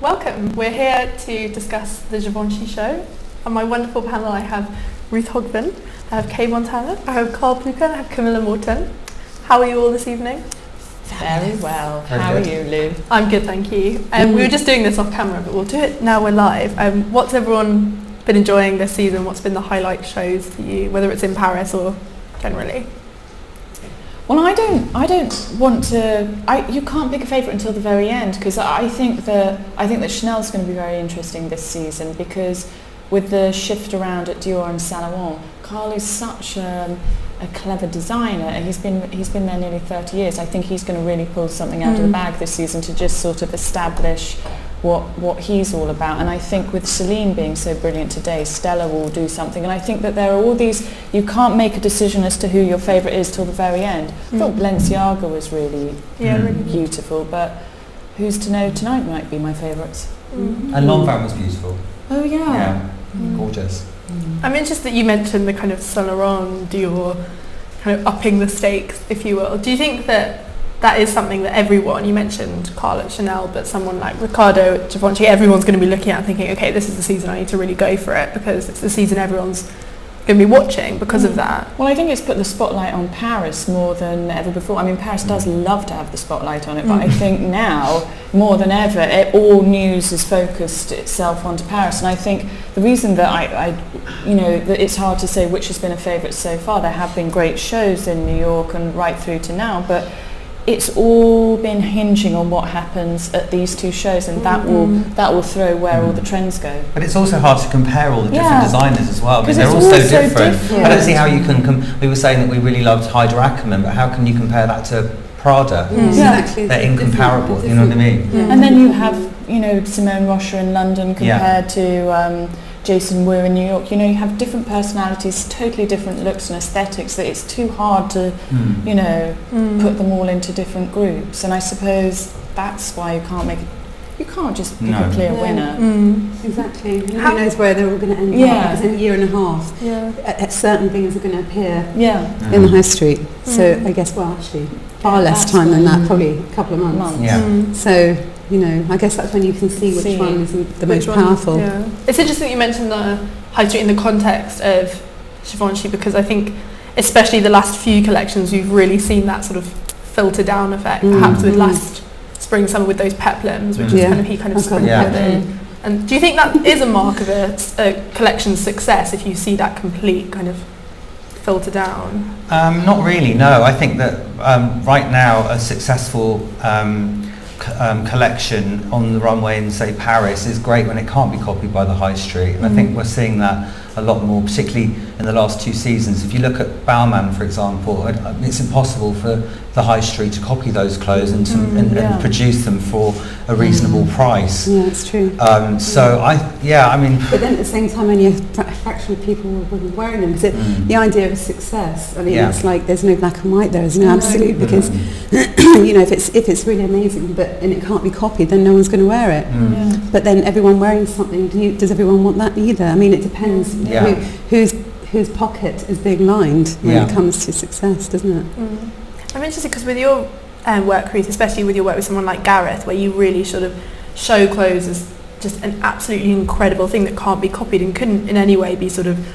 Welcome. We're here to discuss the Givenchy show. On my wonderful panel I have Ruth Hogben, I have Montano, I have Karl Plewka, and I have Camilla Morton. How are you all this evening? Very well. How are you, Lou? I'm good, thank you. We were just doing this off camera, but we'll do it now we're live. What's everyone been enjoying this season? What's been the highlight shows for you, whether it's in Paris or generally? Well, I don't want to. You can't pick a favourite until the very end, because I think that Chanel's going to be very interesting this season, because with the shift around at Dior and Saint Laurent, Karl is such a clever designer, and he's been there nearly 30 years. I think he's going to really pull something out of the bag this season to just sort of establish what he's all about. And I think with Celine being so brilliant today, Stella will do something. And I think that there are all these, you can't make a decision as to who your favourite is till the very end. I thought Balenciaga was really beautiful, but who's to know tonight might be my favourites. And Lanvin was beautiful. Oh yeah. Gorgeous. I'm interested that you mentioned the kind of Saint Laurent, Dior, kind of upping the stakes, if you will. Do you think that is something that everyone, you mentioned Karl at Chanel, but someone like Riccardo at Givenchy, everyone's going to be looking at and thinking, okay, this is the season I need to really go for it, because it's the season everyone's going to be watching because of that? Well, I think it's put the spotlight on Paris more than ever before. I mean, Paris does love to have the spotlight on it, but I think now, more than ever, all news has focused itself onto Paris. And I think the reason that that it's hard to say which has been a favourite so far, there have been great shows in New York and right through to now, but it's all been hinging on what happens at these two shows, and that will throw where all the trends go. But it's also hard to compare all the different designers as well. I mean, they're all so different. I don't see how you can. We were saying that we really loved Haider Ackermann, but how can you compare that to Prada? Exactly. They're incomparable. You know what I mean? And then you have Simone Rocha in London compared to Jason Wu in New York. You have different personalities, totally different looks and aesthetics, that it's too hard to put them all into different groups. And I suppose that's why you can't just pick a clear winner. Exactly. Who knows where they're all going to end up, because in a year and a half certain things are going to appear in the high street. So I guess, actually far less time than that, probably a couple of months. So I guess that's when you can see which one is the most powerful. Yeah. It's interesting that you mentioned the high street in the context of Givenchy, because I think especially the last few collections we've really seen that sort of filter down effect, perhaps with last spring summer with those peplums, which was he kind of sprinkled in. And do you think that is a mark of a collection's success, if you see that complete kind of filter down? Not really, no. I think that right now a successful collection on the runway in, say, Paris is great when it can't be copied by the high street. And I think we're seeing that a lot more, particularly in the last 2 seasons. If you look at Balmain, for example, it's impossible for the high street to copy those clothes and produce them for a reasonable price. Yeah, it's true. But then at the same time, only a fraction of people will be wearing them. Because the idea of success, it's like there's no black and white there, there's no absolute, because if it's really amazing and it can't be copied, then no one's going to wear it. But then everyone wearing something, does everyone want that either? I mean, it depends whose pocket is being lined when it comes to success, doesn't it? I'm interested because with your work, Ruth, especially with your work with someone like Gareth, where you really sort of show clothes as just an absolutely incredible thing that can't be copied and couldn't in any way be sort of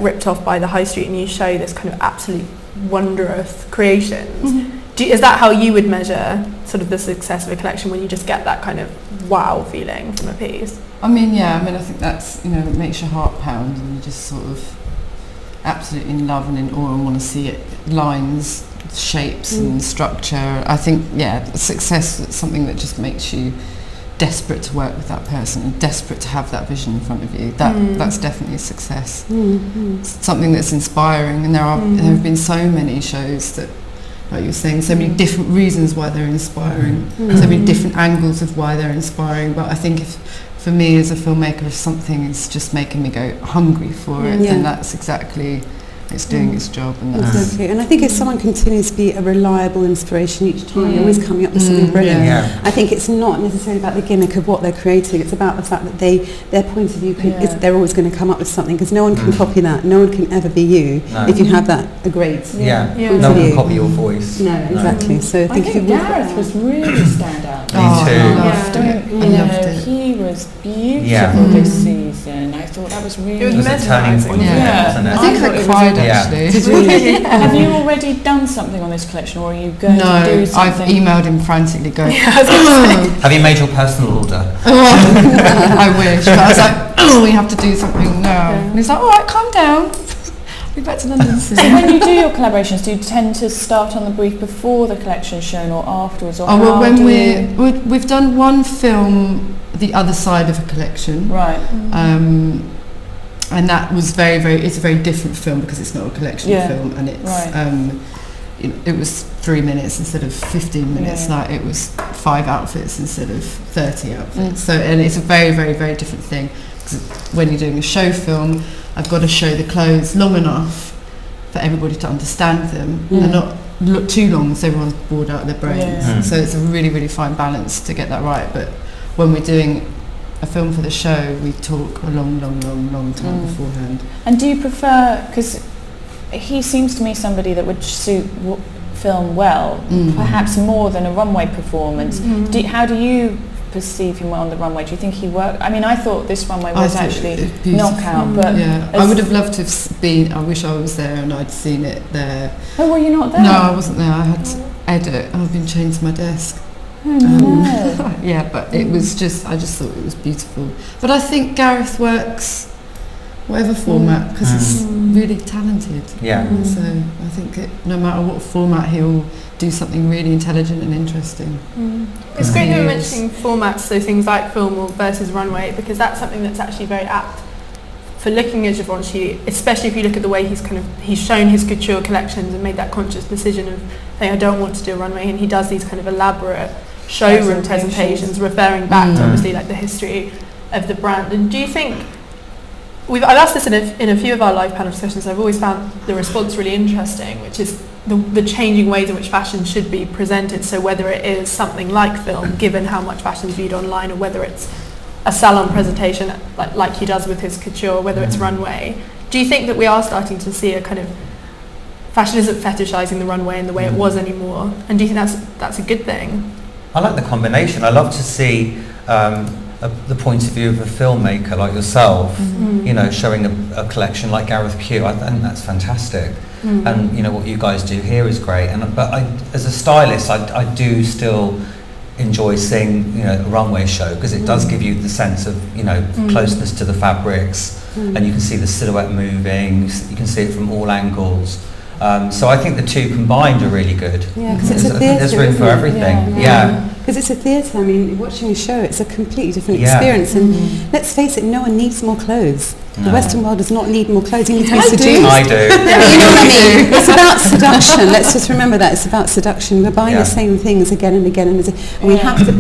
ripped off by the high street, and you show this kind of absolute wondrous creations. Is that how you would measure sort of the success of a collection, when you just get that kind of wow feeling from a piece? I think that's, it makes your heart pound, and you're just sort of absolutely in love and in awe and want to see it, lines, shapes and structure. I think, success is something that just makes you desperate to work with that person and desperate to have that vision in front of you. That's definitely a success. It's something that's inspiring, and there have been so many shows that, like you were saying, so many different reasons why they're inspiring, so many different angles of why they're inspiring. But I think for me as a filmmaker, if something is just making me go hungry for it, then that's exactly it's doing its job, and that's Exactly. And I think if someone continues to be a reliable inspiration each time, they're always coming up with something brilliant. Yeah. I think it's not necessarily about the gimmick of what they're creating. It's about the fact that their point of view, they're always going to come up with something, because no one can copy that. No one can ever be you if you have that a great point No of one view. can copy your voice. No, exactly. So I I think, think Gareth was really stand out. Me too. I loved it. He was beautiful this season. I thought that was really. It It was a turning point, wasn't it? I think I cried actually. Have you already done something on this collection, or are you going to do No, I've something? emailed him frantically going, Have you made your personal order? I wish, but I was like, oh, we have to do something now. And he's like, all right, calm down. I'll be back to London soon. So when you do your collaborations, do you tend to start on the brief before the collection's shown or afterwards? Or Oh, well, how when do you... we've done one film, the other side of a collection. Right. And that was it's a very different film because it's not a collection film, and it's it was 3 minutes instead of 15 minutes. Like it was 5 outfits instead of 30 outfits. So, and it's a very, very, very different thing. 'Cause when you're doing a show film, I've got to show the clothes long enough for everybody to understand them, and not look too long so everyone's bored out of their brains. So it's a really, really fine balance to get that right. But when we're doing a film for the show, we talk a long time beforehand. And do you prefer, because he seems to me somebody that would suit film well, perhaps more than a runway performance. How do you perceive him on the runway? Do you think he worked? I mean, I thought this runway was actually knockout, but I would have loved to have been. I wish I was there and I'd seen it there. Oh, were you not there? No, I wasn't there. I had to edit, and I've been chained to my desk. Yeah, but it was I just thought it was beautiful. But I think Gareth works whatever format because he's really talented. Yeah. So I think no matter what format, he'll do something really intelligent and interesting. It's great that you're mentioning formats, so things like film or versus runway, because that's something that's actually very apt for looking at Givenchy, especially if you look at the way he's shown his couture collections and made that conscious decision of saying I don't want to do a runway, and he does these kind of elaborate showroom presentations referring back to obviously like the history of the brand. And do you think I've asked this in a few of our live panel discussions. I've always found the response really interesting, which is the changing ways in which fashion should be presented. So whether it is something like film, given how much fashion is viewed online, or whether it's a salon presentation like he does with his couture, whether it's runway. Do you think that we are starting to see a kind of fashion isn't fetishizing the runway in the way it was anymore? And do you think that's a good thing? I like the combination. I love to see the point of view of a filmmaker like yourself, showing a collection like Gareth Pugh. I think that's fantastic. And what you guys do here is great. But as a stylist, I do still enjoy seeing a runway show, because it does give you the sense of closeness to the fabrics, and you can see the silhouette moving. You can see it from all angles. So I think the two combined are really good. Yeah, because it's a theatre. There's room for everything. Yeah. Because it's a theatre. I mean, watching a show, it's a completely different experience. And let's face it, no one needs more clothes. The Western world does not need more clothes. You need to be seduced. I do. You know what I mean? It's about seduction. Let's just remember that it's about seduction. We're buying the same things again and again, and we have to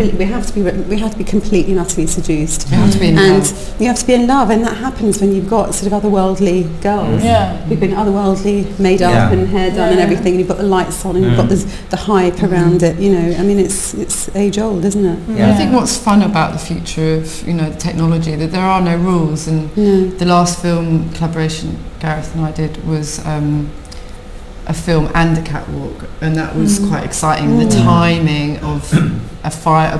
be completely and utterly seduced. You have to be in love. You have to be in love, and that happens when you've got sort of otherworldly girls who've been otherworldly made up and hair done and everything. And you've got the lights on, and you've got the hype around it. I mean, it's age old, isn't it? Yeah. I think what's fun about the future of the technology, that there are no rules, and the last film collaboration Gareth and I did was a film and a catwalk, and that was quite exciting. The timing of a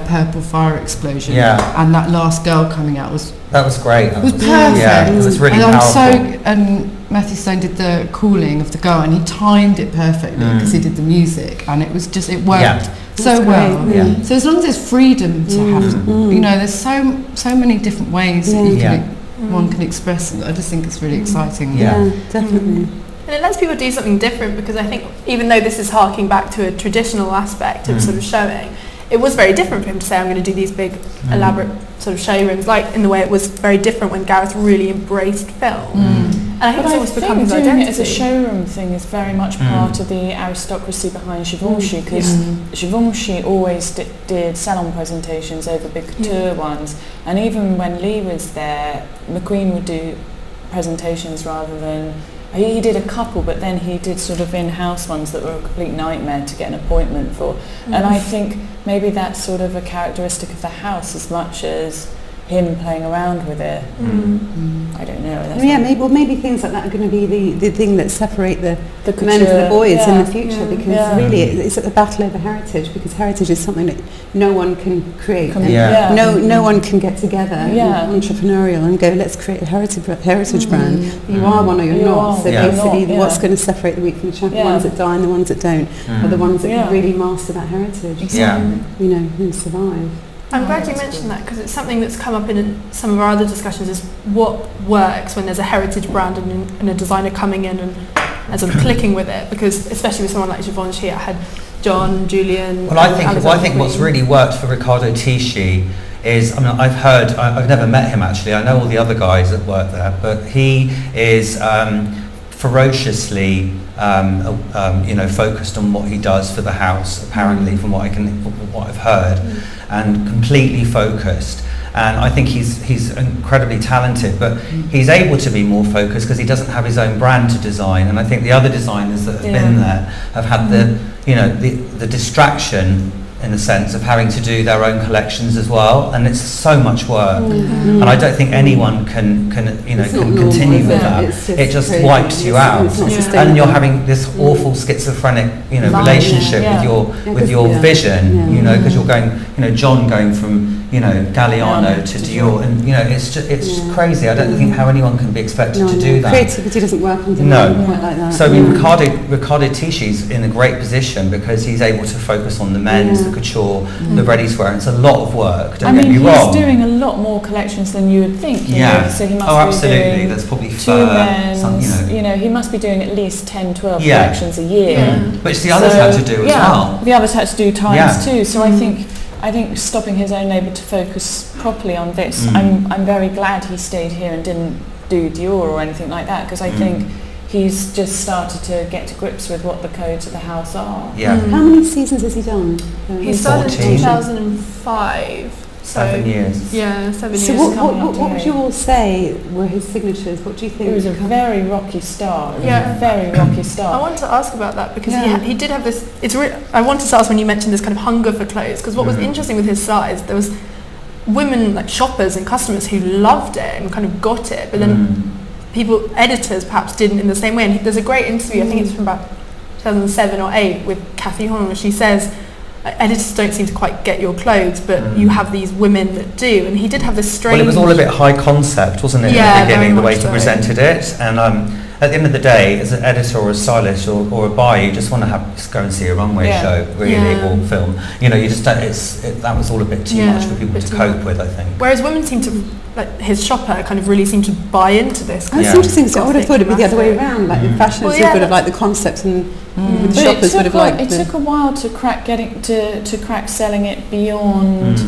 purple fire explosion and that last girl coming out was great. It was perfect. Yeah, it was really powerful. And Matthew Stone did the calling of the girl, and he timed it perfectly because he did the music, and it was just, it worked so well. Yeah. So as long as there's freedom to have, there's so many different ways that you can, one can express it. I just think it's really exciting. Yeah, definitely. And it lets people do something different, because I think even though this is harking back to a traditional aspect of sort of showing, it was very different for him to say I'm going to do these big elaborate sort of showrooms, like in the way it was very different when Gareth really embraced film. And I think it's almost become his doing identity. it as a showroom thing is very much part of the aristocracy behind Givenchy, because Givenchy always did salon presentations over big couture ones, and even when Lee was there, McQueen would do presentations rather than he did a couple, but then he did sort of in-house ones that were a complete nightmare to get an appointment for. And I think maybe that's sort of a characteristic of the house as much as him playing around with it. I don't know. Maybe things like that are going to be the thing that separate the couture, men from the boys in the future, because really it's a battle over heritage, because heritage is something that no one can create. No one can get together entrepreneurial and go, let's create a heritage brand. You are one or you're not. So basically what's going to separate the wheat from the chaff, the ones that die and the ones that don't, are the ones that can really master that heritage. And survive. I'm glad you mentioned that, because it's something that's come up in some of our other discussions, is what works when there's a heritage brand and a designer coming in and sort of clicking with it, because especially with someone like Givenchy, I had John, Julian... Well, I think what's really worked for Riccardo Tisci is, I've never met him actually, I know all the other guys that work there, but he is ferociously focused on what he does for the house, apparently, from what I've heard, and completely focused. And I think he's incredibly talented, but he's able to be more focused because he doesn't have his own brand to design. And I think the other designers that have been there have had the distraction, in a sense, of having to do their own collections as well, and it's so much work. And I don't think anyone can continue with that. It just wipes you out, and you're having this awful schizophrenic relationship with your vision, because you're going, John going from Galliano to Dior, and it's just crazy. I don't think how anyone can be expected to do that. Creativity doesn't work on demand quite like that. So Riccardo Tisci's in a great position because he's able to focus on the men's, the couture, the ready-to-wear. It's a lot of work. Don't get me wrong. He's doing a lot more collections than you would think. So he must be absolutely. There's probably two men's. He must be doing at least 10, 12 collections a year. Which the others had to do as well. The others had to do times too. So I think stopping his own labour to focus properly on this, I'm very glad he stayed here and didn't do Dior or anything like that, because I think he's just started to get to grips with what the codes of the house are. How many seasons has he done? He started in 2005. 7 years. 7 years. So what would you all say were his signatures? What do you think? It was a very rocky start. Very rocky start. I wanted to ask about that because he did have this. I wanted to ask when you mentioned this kind of hunger for clothes, because what was interesting with his size, there was women like shoppers and customers who loved it and kind of got it, but then editors perhaps didn't in the same way. And there's a great interview, I think it's from about 2007 or 8, with Cathy Horn, where she says, editors don't seem to quite get your clothes, but you have these women that do. And he did have this strange... Well, it was all a bit high concept, wasn't it, at the beginning, the way he presented it. And at the end of the day, as an editor or a stylist or a buyer, you just want to go and see a runway show, really, or film. You just don't... that was all a bit too much for people to cope with, I think. Whereas women seem to... his shopper kind of really seemed to buy into this. That's interesting. So I would have thought it'd be the other way around. Like the fashion would have like the concept, and the shoppers would have liked it. It took a while to crack selling it beyond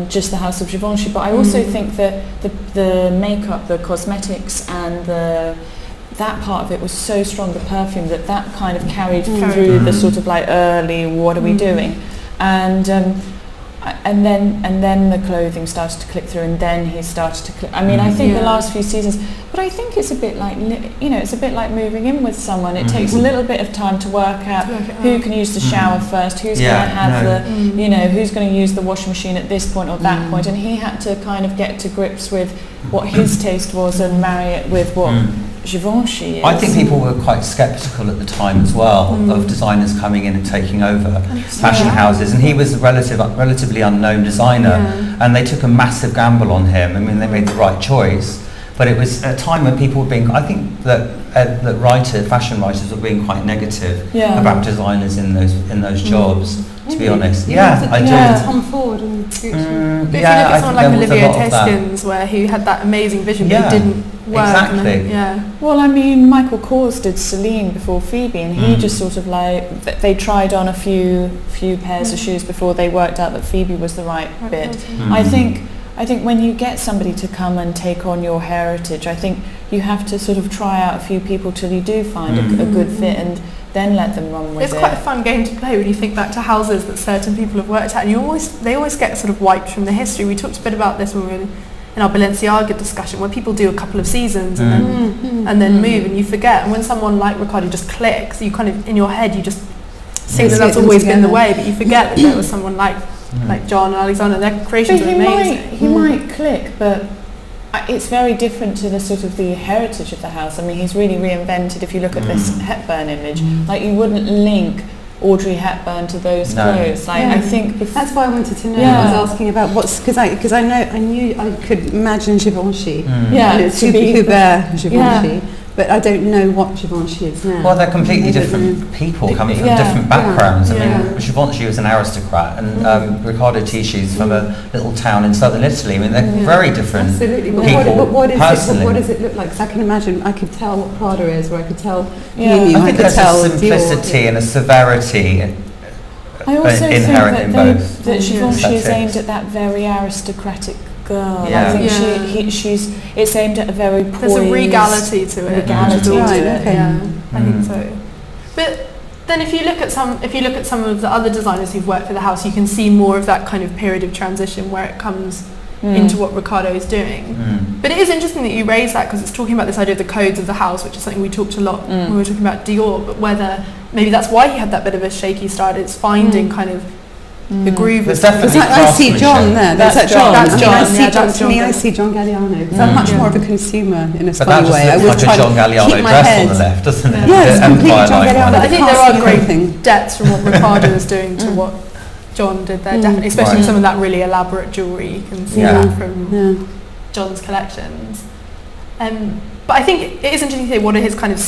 just the House of Givenchy. But I also think that the makeup, the cosmetics, and that part of it was so strong. The perfume that kind of carried through the sort of like early. What are we doing? And then the clothing started to click through, and then he started to click. I mean, I think the last few seasons, but I think it's a bit like, it's a bit like moving in with someone. It takes a little bit of time to work out who can use the shower first, who's going to have who's going to use the washing machine at this point or that point. And he had to kind of get to grips with what his taste was and marry it with what Givenchy is. I think people were quite sceptical at the time as well of designers coming in and taking over fashion houses, and he was a relatively unknown designer, and they took a massive gamble on him. I mean, they made the right choice, but it was a time when people were being, I think that fashion writers were being quite negative about designers in those jobs. To be honest, I do. Tom Ford and if you look at someone like Olivia Teskins, where he had that amazing vision, but it didn't work. Exactly. Well, I mean, Michael Kors did Celine before Phoebe, and he just sort of like they tried on a few pairs of shoes before they worked out that Phoebe was the right bit. I think when you get somebody to come and take on your heritage, I think you have to sort of try out a few people till you do find a good fit, and then let them run with it. It's quite a fun game to play when you think back to houses that certain people have worked at, and they always get sort of wiped from the history. We talked a bit about this when we were in our Balenciaga discussion, where people do a couple of seasons and then and then move, and you forget. And when someone like Riccardo just clicks, you kind of, in your head, you just think that that's always been the way, but you forget that there was someone like John and Alexander. Their creations are amazing. He might click, but it's very different to the sort of the heritage of the house. I mean, he's really reinvented. If you look at this Hepburn image, like you wouldn't link Audrey Hepburn to those clothes. Like I think that's why I wanted to know. I was asking about because I knew I could imagine Givenchy. And it's super Hubert Givenchy. But I don't know what Givenchy is now. Well, they're completely different people coming from different backgrounds. I mean, Givenchy was an aristocrat, and Riccardo Tisci's from a little town in southern Italy. I mean, they're very different people. But what personally. does it look like? Because I can imagine, I could tell what Prada is, or I could tell I think there's a simplicity and a severity I also inherent think in both. that Givenchy is aimed at that very aristocratic girl. Yeah. I think it's aimed at a very poised... There's a regality to it. I think so. But then if you look at some of the other designers who've worked for the house, you can see more of that kind of period of transition where it comes into what Riccardo is doing. But it is interesting that you raise that, because it's talking about this idea of the codes of the house, which is something we talked a lot when we were talking about Dior, but whether maybe that's why he had that bit of a shaky start. It's finding kind of the groove. There's definitely I see John there. That's John. To me, I see John Galliano, because I'm much more of a consumer in a funny way. I would like a John Galliano dress on the left, doesn't it? Yeah, it's completely John Galliano. I think there are great depths from what Riccardo is doing to what John did there, definitely, especially some of that really elaborate jewellery you can see from John's collections. But I think it is interesting to say what are his kind of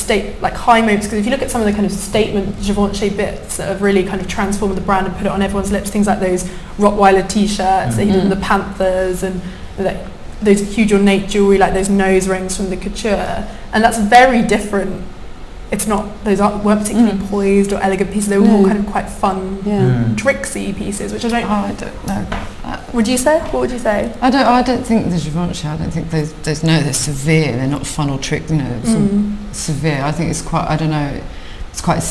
high moments, because if you look at some of the kind of statement Givenchy bits that have really kind of transformed the brand and put it on everyone's lips, things like those Rottweiler t-shirts that he did with the Panthers, and those huge ornate jewellery like those nose rings from the couture, and that's very different. It's not, weren't particularly poised or elegant pieces, they were more kind of quite fun, tricksy pieces, which I don't know. What would you say? I don't think the Givenchy, I don't think they're severe, they're not fun or trick, it's all severe. I think it's quite, I don't know, it's quite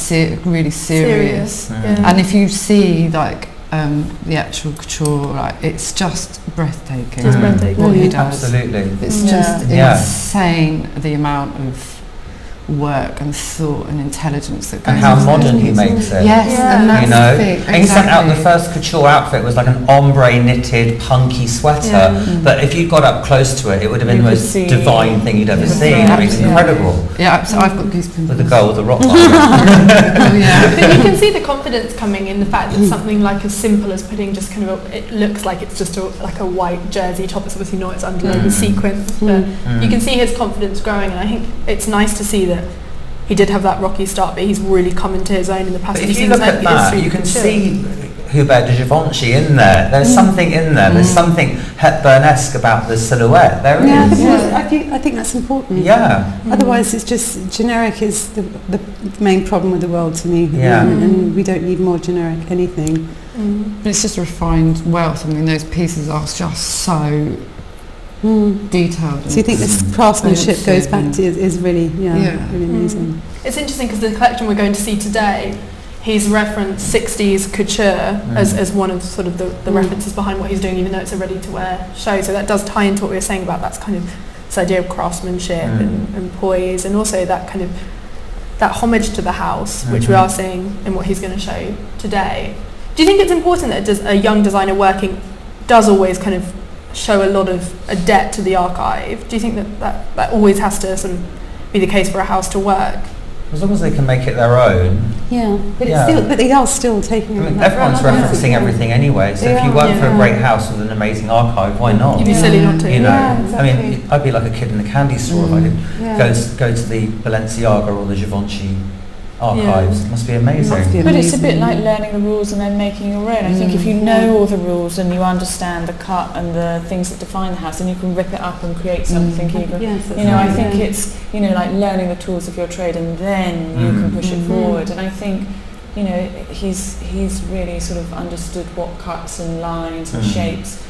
really serious. And if you see like the actual couture, it's just breathtaking. It's breathtaking. What he does. Absolutely. It's just insane, the amount of work and thought and intelligence that goes and how modern he makes it. Yes, and that's the thing. And he sent out the first couture outfit was like an ombre knitted punky sweater, but if you got up close to it, it would have been the most divine thing you'd ever seen. I mean, it's incredible. Yeah, so I've got goosebumps. With the girl with the rock But you can see the confidence coming in the fact that something like as simple as putting just kind of it looks like it's just like a white jersey top. It's obviously not, it's underlaid with sequins, but you can see his confidence growing, and I think it's nice to see that he did have that rocky start, but he's really come into his own in the past. But if you look at that, you can see Hubert de Givenchy in there. There's something in there. There's something Hepburn-esque about the silhouette. There is. I think that's important. Yeah. Otherwise, it's just generic is the main problem with the world to me. Yeah. And we don't need more generic anything. But it's just refined wealth. I mean, those pieces are just so detailed. So you think this craftsmanship goes back to is really really amazing. It's interesting because the collection we're going to see today, he's referenced 60s couture as one of sort of the references behind what he's doing, even though it's a ready-to-wear show. So that does tie into what we were saying about that's kind of this idea of craftsmanship and poise, and also that kind of that homage to the house, which we are seeing in what he's going to show today. Do you think it's important that a young designer working does always kind of show a lot of a debt to the archive? Do you think that always has to sort of be the case for a house to work? As long as they can make it their own. Yeah, but they are still taking. Everyone's referencing everything anyway. So if you work for a great house with an amazing archive, why not? You'd be silly not to. You know, exactly. I mean, I'd be like a kid in a candy store if I did go to the Balenciaga or the Givenchy archives. It must be amazing. But it's a bit like learning the rules and then making your own. I think if you know all the rules and you understand the cut and the things that define the house, then you can rip it up and create something even. I think it's like learning the tools of your trade, and then you can push it forward. And I think he's really sort of understood what cuts and lines and shapes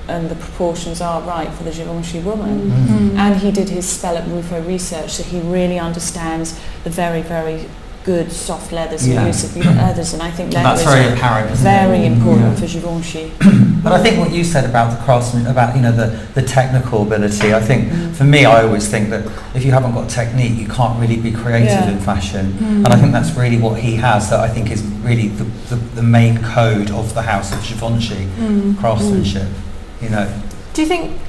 and the proportions are right for the Givenchy woman. And he did his spell at Rufo research, so he really understands the very, very good soft leathers and loose leathers, and I think leather that's is very apparent, isn't very it? important for Givenchy. But I think what you said about the craftsman, about the technical ability, I think for me, I always think that if you haven't got technique, you can't really be creative in fashion. And I think that's really what he has, that I think is really the main code of the house of Givenchy, craftsmanship. You know. Do you think?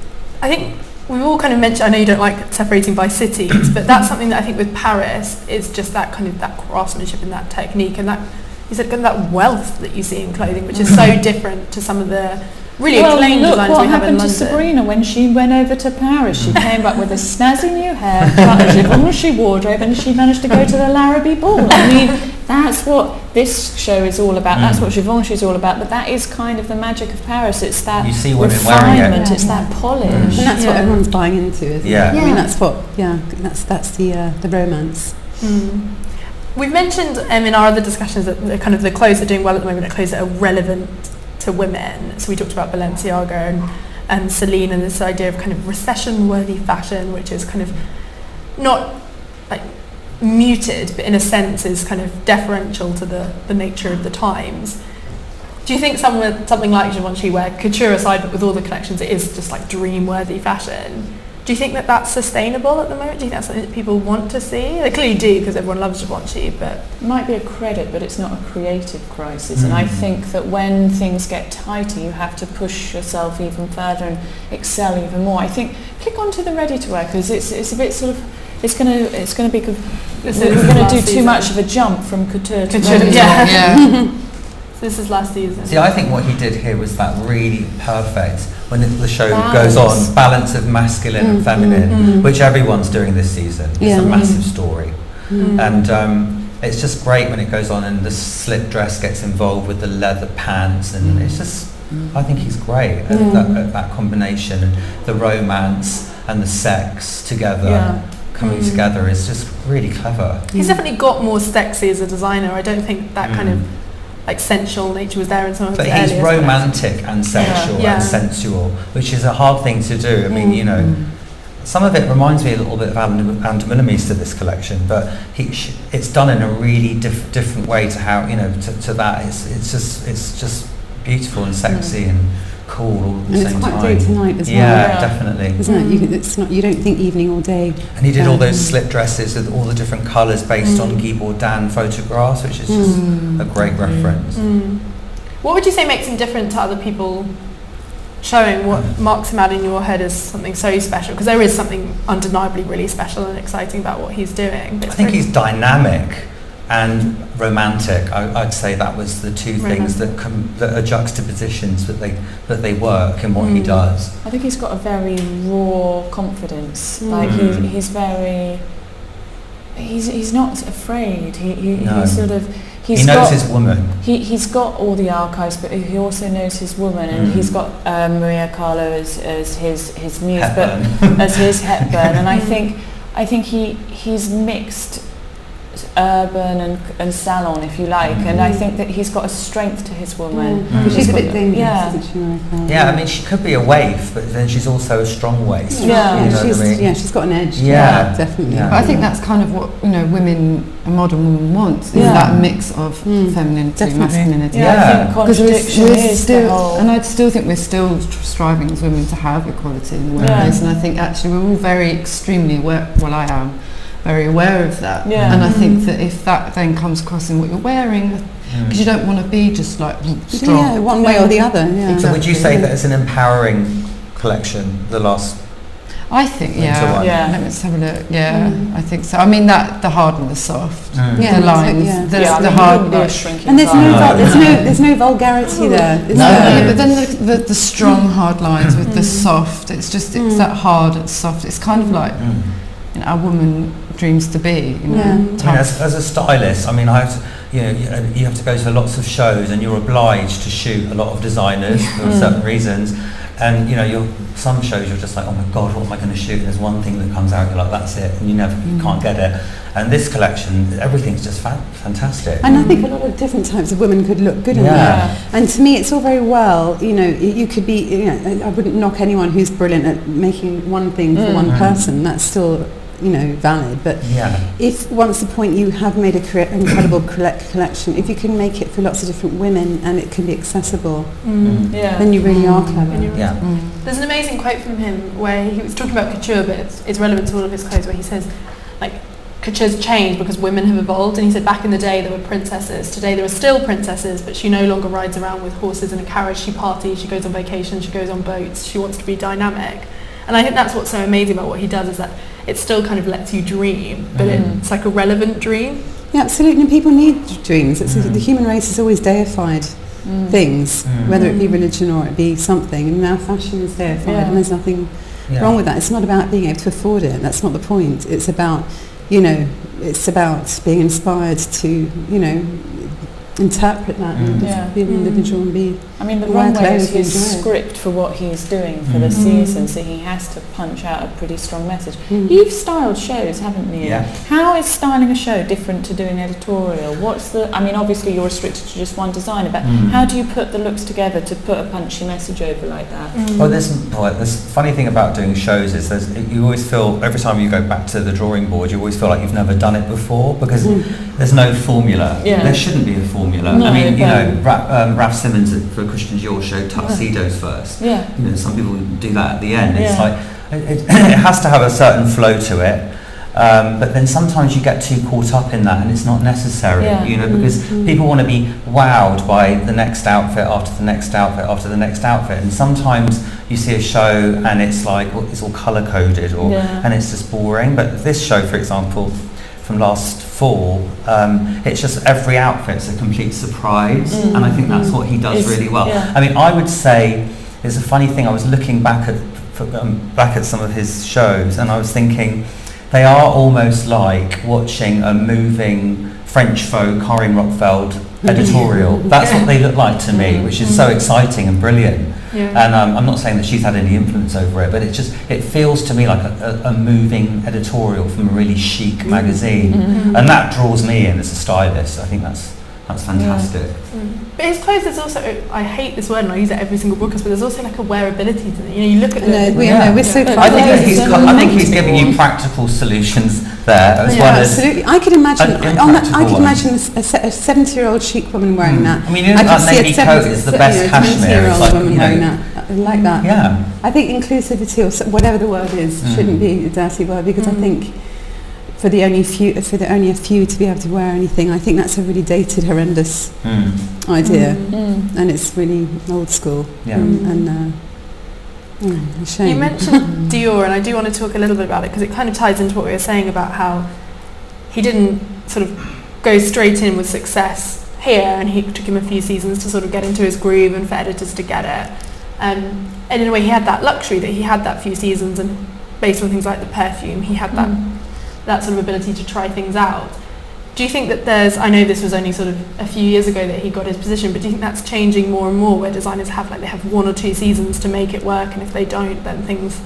I think we've all kind of mentioned. I know you don't like separating by cities, but that's something that I think with Paris is just that kind of that craftsmanship and that technique and that you said kind of that wealth that you see in clothing, which is so different to some of the really acclaimed designers we have in London. What happened to Sabrina when she went over to Paris? She came back with a snazzy new haircut, a Givenchy wardrobe, and she managed to go to the Larrabee ball. I mean, that's what this show is all about. That's what Givenchy is all about. But that is kind of the magic of Paris. It's that you see women wearing refinement. It's that polish, and that's what everyone's buying into, isn't it? I mean, that's what. That's the romance. We've mentioned in our other discussions that the clothes that are doing well at the moment are clothes that are relevant to women. So we talked about Balenciaga and Celine, and this idea of kind of recession-worthy fashion, which is kind of not like muted, but in a sense is kind of deferential to the nature of the times. Do you think something like Givenchy, where couture aside, but with all the collections, it is just like dream-worthy fashion? Do you think that that's sustainable at the moment? Do you think that's something that people want to see? They clearly do, because everyone loves Givenchy, but... It might be a credit, but it's not a creative crisis. And I think that when things get tighter, you have to push yourself even further and excel even more. I think, click onto the ready-to-wear, because it's a bit sort of... We're going to do too much of a jump from couture to ready-to-wear. So this is last season. See, I think what he did here was that really perfect, when the show goes on, balance of masculine and feminine, which everyone's doing this season. It's a massive story. And it's just great when it goes on and the slip dress gets involved with the leather pants, and it's just, I think he's great at that combination, and the romance and the sex together. Coming together is just really clever. He's definitely got more sexy as a designer. I don't think that kind of like sensual nature was there in some of his earlier. But he's romantic and sexual and sensual, which is a hard thing to do. I mean, you know, some of it reminds me a little bit of Andamillamista, this collection, but it's done in a really different way to how, you know, to that. It's just beautiful and sexy and cool all at the same time. And it's quite day to night as well. Yeah, definitely. Isn't it? It's not. You don't think evening or day. And he did all those slip dresses with all the different colours based on Guy Bourdin photographs, which is just a great reference. What would you say makes him different to other people showing? What marks him out in your head as something so special? Because there is something undeniably really special and exciting about what he's doing. I think he's dynamic and romantic. I'd say that was the two things that are juxtapositions that they work in what he does. I think he's got a very raw confidence. Like he's not afraid. He's sort of he knows his woman. He's got all the archives, but he also knows his woman, and he's got Maria Carlo as his muse, Hepburn. but as his Hepburn. And I think he's mixed urban and salon, if you like, and I think that he's got a strength to his woman. She's a bit dangerous, isn't she? I mean, she could be a waif, but then she's also a strong waif. She's got an edge. Definitely. But I think that's kind of what, you know, a modern woman wants, is that mix of femininity, masculinity. I think contradiction is still, and I still think we're still striving as women to have equality in the workplace, and I think actually we're all very extremely aware, well, I am very aware of that, and I think that if that then comes across in what you're wearing, because you don't want to be just like strong, one way or the other. So would you say that it's an empowering collection, the last? I think let me just have a look. I think so. I mean, that the hard and the soft, the lines, the hard, and there's no vulgarity there. But then the strong hard lines with the soft, it's that hard and soft. It's kind of like a woman dreams to be. You know, I mean, as a stylist, I mean, you have to go to lots of shows, and you're obliged to shoot a lot of designers for certain reasons. And some shows you're just like, oh my god, what am I going to shoot? And there's one thing that comes out, you're like, that's it, and you can't get it. And this collection, everything's just fantastic. And I think a lot of different types of women could look good in that. And to me, it's all very well, you could be, I wouldn't knock anyone who's brilliant at making one thing for one person. That's still valid. But if once the point you have made incredible collection, if you can make it for lots of different women and it can be accessible, then you really are clever. There's an amazing quote from him where he was talking about couture, but it's relevant to all of his clothes, where he says, like, couture's changed because women have evolved, and he said back in the day there were princesses, today there are still princesses, but she no longer rides around with horses in a carriage, she parties, she goes on vacation, she goes on boats, she wants to be dynamic. And I think that's what's so amazing about what he does, is that it still kind of lets you dream, but it's like a relevant dream. Yeah, absolutely, and people need dreams. The human race has always deified things, whether it be religion or it be something, and now fashion is deified, and there's nothing wrong with that. It's not about being able to afford it, that's not the point. It's about it's about being inspired to, interpret that and just be an individual and be. I mean, the runway is his script for what he's doing for the season, so he has to punch out a pretty strong message. You've styled shows, haven't you? Yeah. How is styling a show different to doing editorial? Obviously you're restricted to just one designer, but how do you put the looks together to put a punchy message over like that? Well, there's funny thing about doing shows is you always feel, every time you go back to the drawing board, you always feel like you've never done it before, because there's no formula. There shouldn't be a formula. No, I mean, Raf Simons for Christian Dior showed tuxedos first. Some people do that at the end. It's like it has to have a certain flow to it. But then sometimes you get too caught up in that, and it's not necessary, because people want to be wowed by the next outfit after the next outfit after the next outfit, and sometimes you see a show and it's like it's all colour coded and it's just boring. But this show, for example, from last fall, it's just every outfit's a complete surprise, and I think that's what he does really well. I mean, I would say there's a funny thing. I was looking back at some of his shows, and I was thinking they are almost like watching a moving French faux Corinne Rockfeld editorial. That's what they look like to me, which is so exciting and brilliant. And I'm not saying that she's had any influence over it, but it feels to me like a moving editorial from a really chic magazine, and that draws me in as a stylist. I think that's fantastic. But his clothes, there's also, I hate this word and I use it every single broadcast, but there's also like a wearability to them. You look at we're so I think he's giving you practical solutions there as well as absolutely. I could imagine a 70-year-old chic woman wearing that. I mean, that navy coat is the best cashmere. It's like, woman wearing that. I like that. Yeah. I think inclusivity, or whatever the word is, shouldn't be a dirty word, because I think for only a few to be able to wear anything, I think that's a really dated, horrendous idea, and it's really old school. A shame. You mentioned Dior, and I do want to talk a little bit about it, because it kind of ties into what we were saying about how he didn't sort of go straight in with success here, and he took him a few seasons to sort of get into his groove and for editors to get it. And in a way he had that luxury, that he had that few seasons, and based on things like the perfume, he had that sort of ability to try things out. Do you think that I know this was only sort of a few years ago that he got his position, but do you think that's changing more and more, where designers have they have 1 or 2 seasons to make it work, and if they don't, then things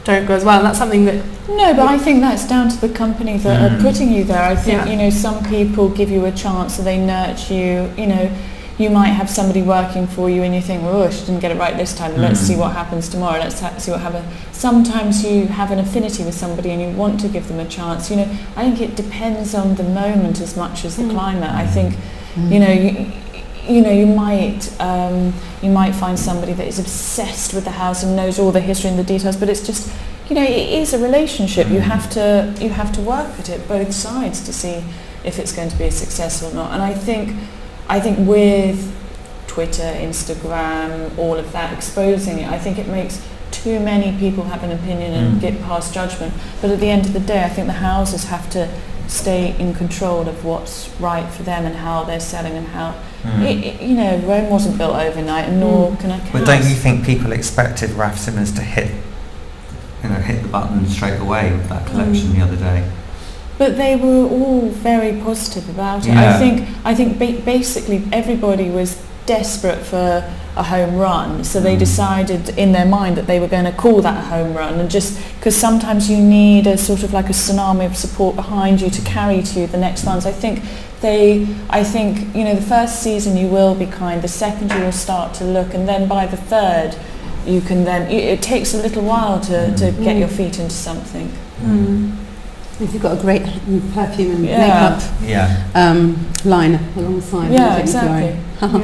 don't go as well? And that's something that... No, but I think that's down to the company that are putting you there. I think, some people give you a chance, so they nurture you, you might have somebody working for you and you think, oh, she didn't get it right this time, let's see what happens tomorrow, let's see what happens. Sometimes you have an affinity with somebody and you want to give them a chance. I think it depends on the moment as much as the climate. I think, you might find somebody that is obsessed with the house and knows all the history and the details, but it's just, it is a relationship. You have to work at it, both sides, to see if it's going to be a success or not. And I think with Twitter, Instagram, all of that, exposing it, I think it makes too many people have an opinion and get past judgment. But at the end of the day, I think the houses have to stay in control of what's right for them and how they're selling and how, Rome wasn't built overnight, and nor can a house. But don't you think people expected Raf Simons to hit the button straight away with that collection the other day? But they were all very positive about it. I think basically everybody was desperate for a home run, so they decided in their mind that they were going to call that a home run, and just because sometimes you need a sort of like a tsunami of support behind you to carry to the next ones. I think the first season you will be kind, the second you will start to look, and then by the third you can then, it takes a little while to get your feet into something. If you've got a great perfume and Yeah. makeup line alongside. Yeah, exactly. Yeah.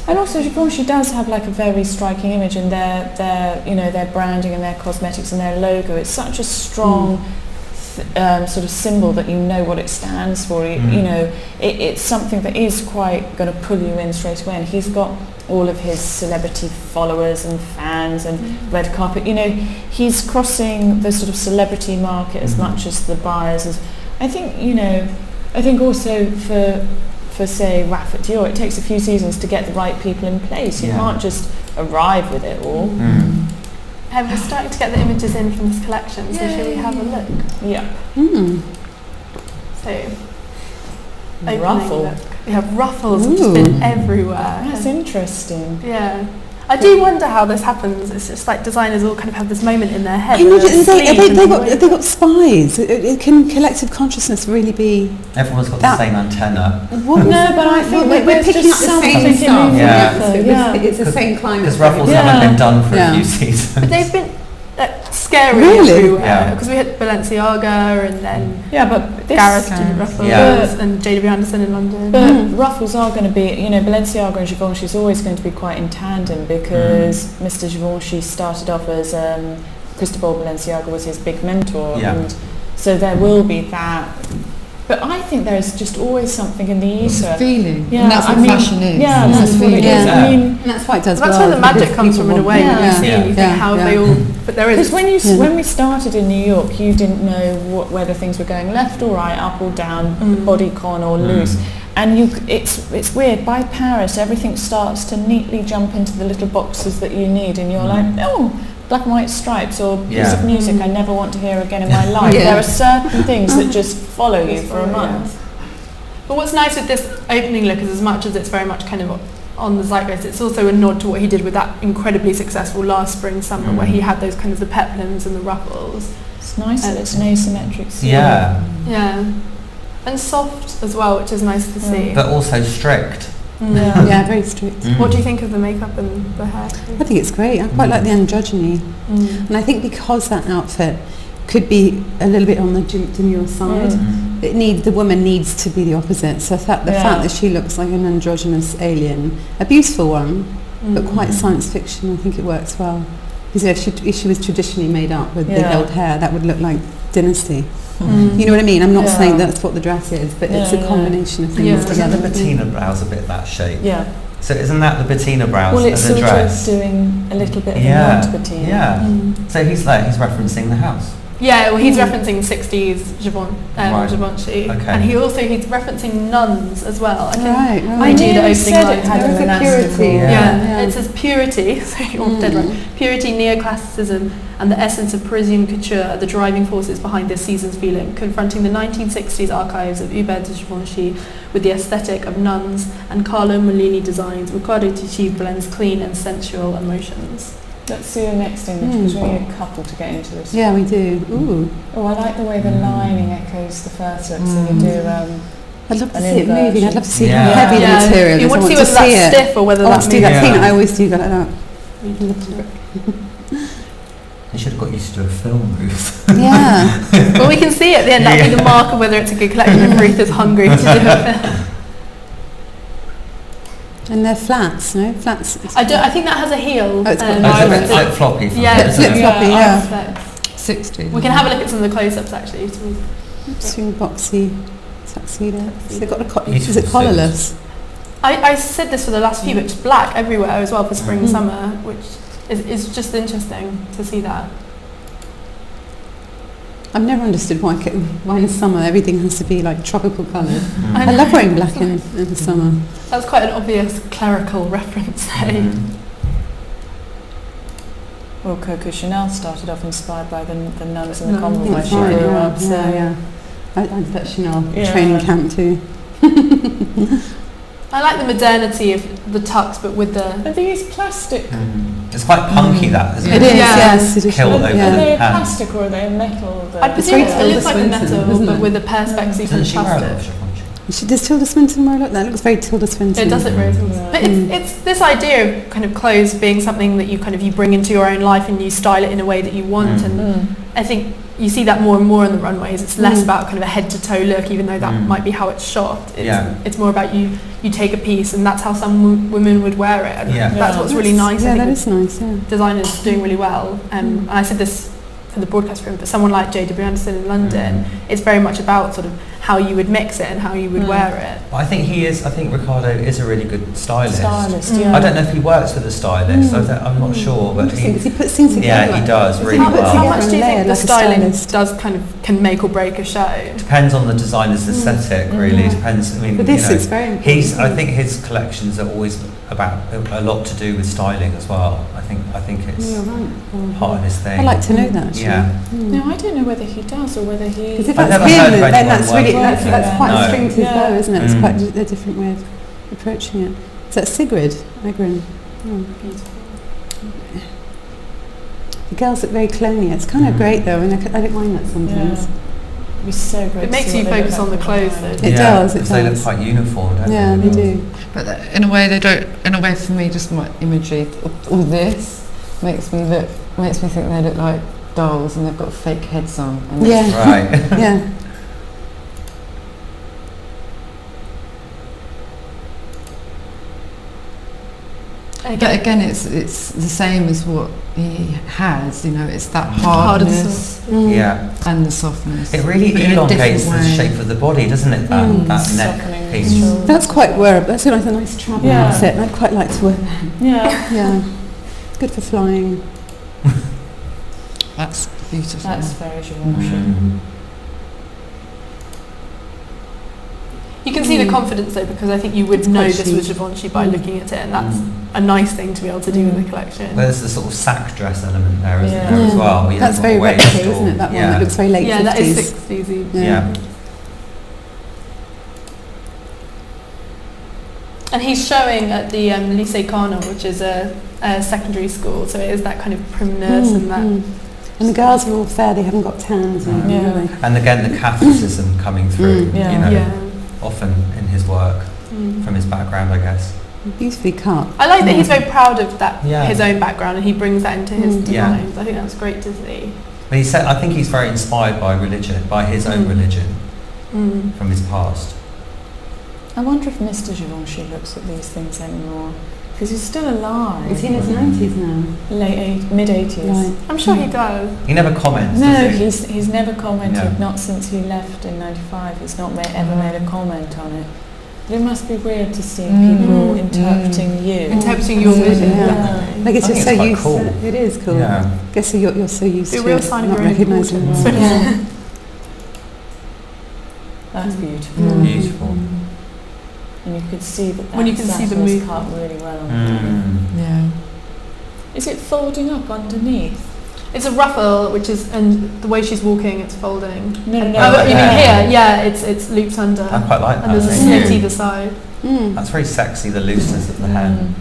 And also Givenchy does have like a very striking image, and their branding and their cosmetics and their logo. It's such a strong sort of symbol that you know what it stands for. You know, it's something that is quite going to pull you in straight away. And he's got all of his celebrity followers and fans and red carpet. You know, he's crossing the sort of celebrity market as much as the buyers. I think also for say Raffet Dior, it takes a few seasons to get the right people in place. You can't just arrive with it all. We're starting to get the images in from this collection, so shall we have a look? Yeah. So, Ruffle. look. We have ruffles have just been everywhere. That's interesting. Yeah. I do wonder how this happens. It's just like designers all kind of have this moment in their head. They've got spies. Can collective consciousness really be... Everyone's got the same antenna. What No, but I think we're picking up the same stuff. It's the same climate. Because ruffles haven't been done for a few seasons. But they've been scary everywhere. Because we had Balenciaga and then Gareth did ruffles and JW Anderson in London. But ruffles are going to be, Balenciaga and Givenchy is always going to be quite in tandem, because Mr. Givenchy started off as Cristobal Balenciaga was his big mentor, and so there will be that. But I think there's just always something in the ether. Feeling. Yeah, and that's what fashion is. Yeah, that's what it is. Yeah. I mean, And that's why it does That's well. where the magic comes from in a way. When you see it, you think how they all... But there is... Because when we started in New York, you didn't know whether things were going left or right, up or down, bodycon or loose. And it's weird. By Paris, everything starts to neatly jump into the little boxes that you need, and you're like, oh, black and white stripes or piece of music I never want to hear again in my life. There are certain things that just follow you for a month. But what's nice with this opening look is, as much as it's very much kind of on the zeitgeist, it's also a nod to what he did with that incredibly successful last spring summer, where he had those kind of the peplums and the ruffles. It's nice that it's an asymmetric scene. Yeah. And soft as well, which is nice to see. But also strict. Yeah, very strict. What do you think of the makeup and the hair? I think it's great. I quite like the androgyny. And I think because that outfit could be a little bit on the demure side, the woman needs to be the opposite. So the fact that she looks like an androgynous alien, a beautiful one, but quite science fiction, I think it works well. Because if she was traditionally made up with the held hair, that would look like Dynasty. You know what I mean? I'm not saying that's what the dress is, but it's a combination of things Isn't together. the Bettina brows a bit that shape? Yeah. So isn't that the Bettina brows Well, it's as a sort dress? of doing a little bit of a nod to Bettina. Yeah. So he's referencing the house. Yeah, well, he's referencing 60s Givenchy, and he's referencing nuns as well. I knew the opening line had a monastic. It says purity, so you're dead right. Purity, neoclassicism, and the essence of Parisian couture are the driving forces behind this season's feeling, confronting the 1960s archives of Hubert de Givenchy with the aesthetic of nuns and Carlo Molini designs. Riccardo Tisci blends clean and sensual emotions. Let's see the next image, because we need a couple to get into this. Yeah, we do. Ooh. Oh, I like the way the lining echoes the first look, so you do I'd love to see it moving. I'd love to see how heavy the material is. You want to see whether that's stiff or whether that's moving. That thing I always do, go like that. You should have got used to a film, Ruth. Yeah. Well, we can see at the end, that'll be the mark of whether it's a good collection if Ruth is hungry to do it. And they're flats, no? Flats. I think that has a heel. It's a bit flip-floppy. Yeah, flip-floppy, yeah. 60. We can have a look at some of the close-ups, actually. Swing boxy tuxedo. So they've got is it collarless? I said this for the last few, but it's black everywhere as well for spring and summer, which is just interesting to see that. I've never understood why in summer everything has to be like tropical colours. I love wearing black in the summer. That was quite an obvious clerical reference there. Well, Coco Chanel started off inspired by the nuns in the convent where she grew up. So I did that Chanel training camp too. I like the modernity of the tux, but with the... Are these plastic? It's quite punky, that, isn't it? It is, yes. It is. Kilt over Are they plastic or are they metal? I presume it looks like the metal, but with the perspex you can Doesn't she wear a lot of plastic. Givenchy? Does Tilda Swinton wear a lot? That looks very Tilda Swinton. It does look very Tilda. But it's this idea of kind of clothes being something that you bring into your own life and you style it in a way that you want. And I think you see that more and more on the runways. It's less about kind of a head to toe look, even though that might be how it's shot. It's more about you take a piece, and that's how some women would wear it. And that's what's really nice. Yeah, I think that is nice. Yeah. designers doing really well. And I said this for the broadcast room, but someone like J.W. Anderson in London, it's very much about sort of how you would mix it and how you would wear it. I think Ricardo is a really good stylist. Yeah. I don't know if he works with a stylist. I'm not sure, but he puts things together. Yeah, he does really How well. much do you think the like a styling stylist can make or break a show? Depends on the designer's aesthetic, really. It depends. I mean, But this is very important. I think his collections are always about a lot to do with styling as well. I think it's part of his thing. I'd like to know that. Actually. Yeah. No, I don't know whether he does or whether he... Because if I've that's never heard him, of then anyone that's quite a string to his bow, isn't it? It's Mm. quite a different way of approaching it. Is that Sigrid Egren? The girls look very cloney. It's kind of great though, and I don't mind that sometimes. It'd be so great. It makes you focus on the clothes though. It does. It Because they look does. quite uniform, don't Yeah, they? they do. But in a way they don't. In a way, for me, just my imagery, all this makes me think they look like dolls and they've got fake heads on. And Yeah. Right. Yeah. But again, it's the same as what he has. You know, it's that hardness Yeah. and the softness. It really But in a elongates different the way. shape of the body, doesn't it? That neck Softening piece. the shoulders. That's quite wearable. That's a nice travel outfit, and I'd quite like to wear that. Yeah. Yeah. Good for flying. That's beautiful. That's very Givenchy. Mm. You can see the confidence though, because I think you would know quite this was chic. Givenchy by looking at it, and that's a nice thing to be able to do with the collection. There's the sort of sack dress element there, isn't Yeah. there, as well? where you That's haven't very got waist retro, or- isn't it? That one yeah. that looks very late 50s. Yeah, that is 60s. Yeah. And he's showing at the Lycée Karnov, which is a secondary school, so it is that kind of primness and that. And the girls are all fair, they haven't got tans or anything, Yeah. have they? And again, the Catholicism coming through, Yeah. you know, Yeah. often in his work, from his background, I guess. Beautifully cut. I like that he's very proud of that, Yeah. his own background, and he brings that into his Yeah. designs. I think that's great to see. But I think he's very inspired by religion, by his own religion, from his past. I wonder if Mr. Givenchy looks at these things anymore. Because he's still alive. Is he in his 90s now? Mid-80s. Right. I'm sure he does. He never comments, No, does he? he's never commented, Yeah. not since he left in 95. He's not ever made a comment on it. But it must be weird to see people interpreting you. Interpreting your vision. Yeah. definitely. I guess I you're think so it's quite used cool. to it. It is cool. Yeah. I guess you're so used It's a to real it, sign of not your own recognising importance. it. Yeah. That's beautiful. Beautiful. And you could see that When you can see the was movement. cut really well. Yeah. Is it folding up underneath? It's a ruffle, which is, and the way she's walking, it's folding. No. Oh, you mean Yeah. here? Yeah, it's loops under. I quite like that. And there's a thing. slit either side. That's very sexy, the looseness of the hem.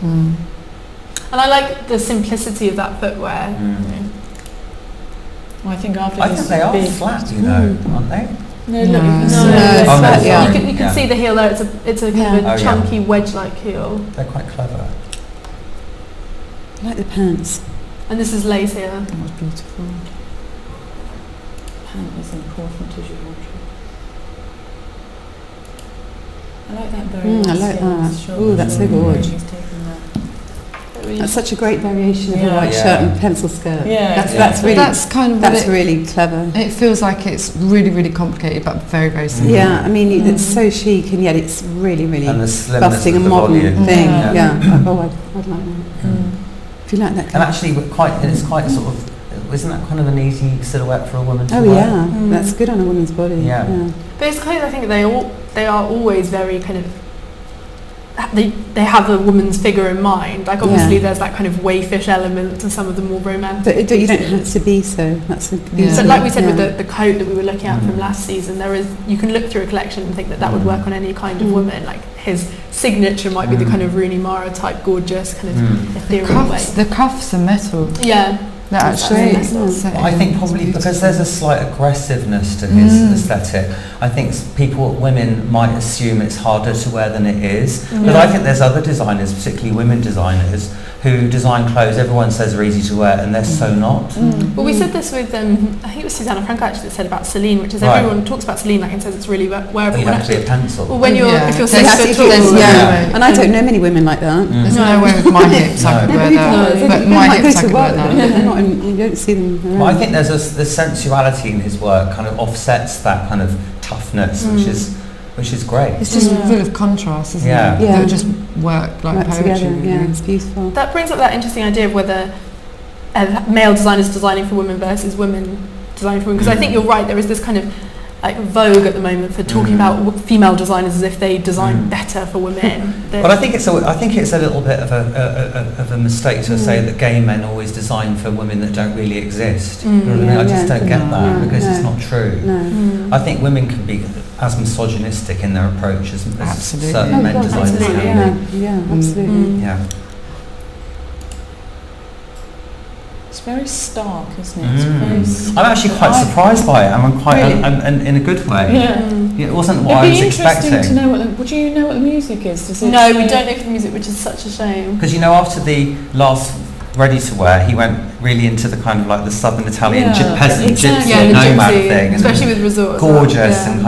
And I like the simplicity of that footwear. Well, I think after I this think they are big... flat, you know, aren't they? No, look, you can No, see it's Oh, no, flat, it's yeah. flat. You can see the heel there. It's a kind of Oh, a yeah. chunky wedge-like heel. They're quite clever. I like the pants. And this is lace here. That's beautiful. Pant is important to Givenchy. I like that very I like that. short Ooh, that's so short gorgeous. he's taken that. That's such a great variation of a Yeah. white Yeah. shirt and pencil skirt. Yeah, That's exactly. really That's kind of what that's it, really clever. it feels like. It's really, really complicated, but very, very simple. Yeah, I mean it's so chic and yet it's really, really And the slimness busting a of the modern volume. thing. Yeah. Yeah. Oh, I'd like that. If you like that And colour. actually, it's quite sort of, isn't that kind of an easy silhouette for a woman to Oh wear? yeah, that's good on a woman's body. Yeah. But it's clear, I think they are always very kind of, they have a woman's figure in mind. Like obviously there's that kind of wayfish element to some of the more romantic. But you don't have to be so. That's the beauty. But like we said with Yeah. the coat that we were looking at from last season, you can look through a collection and think that would work on any kind of woman. Like his signature might be the kind of Rooney Mara type gorgeous kind of ethereal way. The cuffs are metal. Yeah. They're great, actually. yeah. so I think probably because there's a slight aggressiveness to his aesthetic. I think women might assume it's harder to wear than it is. But I think there's other designers, particularly women designers, who design clothes, everyone says are easy to wear, and they're so not. Well, we said this with, I think it was Susanna Franco actually that said about Celine, which is Right. everyone talks about Celine like and says it's really wearable. But you have to be a pencil. Well, when you're, if you're There's 6 foot tall, no- And I don't know many women like that. There's no way with my hips I could wear that. But my might go hips I to could wear work, that. they're not you don't see them around. Well, I think there's the sensuality in his work kind of offsets that kind of toughness, which is great. It's just full of contrast, isn't Yeah. it? Yeah. It would just work like Right poetry. together, really. yeah, it's beautiful. that brings up that interesting idea of whether male designers designing for women versus women designing for women. Because I think you're right, there is this kind of like vogue at the moment for talking about female designers as if they design better for women. But I think it's a little bit of a mistake to say that gay men always design for women that don't really exist. You know what I mean? I just don't get that because it's not true. No. I think women can be as misogynistic in their approach as Absolutely. certain men designers absolutely, can be. Yeah, absolutely. Yeah. It's very stark, isn't it? It's very I'm actually quite surprised by it. I'm quite, Really? and in a good way. Yeah. It wasn't what I It'd was be interesting expecting. to know would you know what the music is? Does it No, we say- don't know for the music, which is such a shame. Because after the last Ready to Wear, he went really into the kind of like the southern Italian Yeah, peasant exactly. gypsy the nomad gypsy, thing, and especially with resort. as well. gorgeous Yeah. and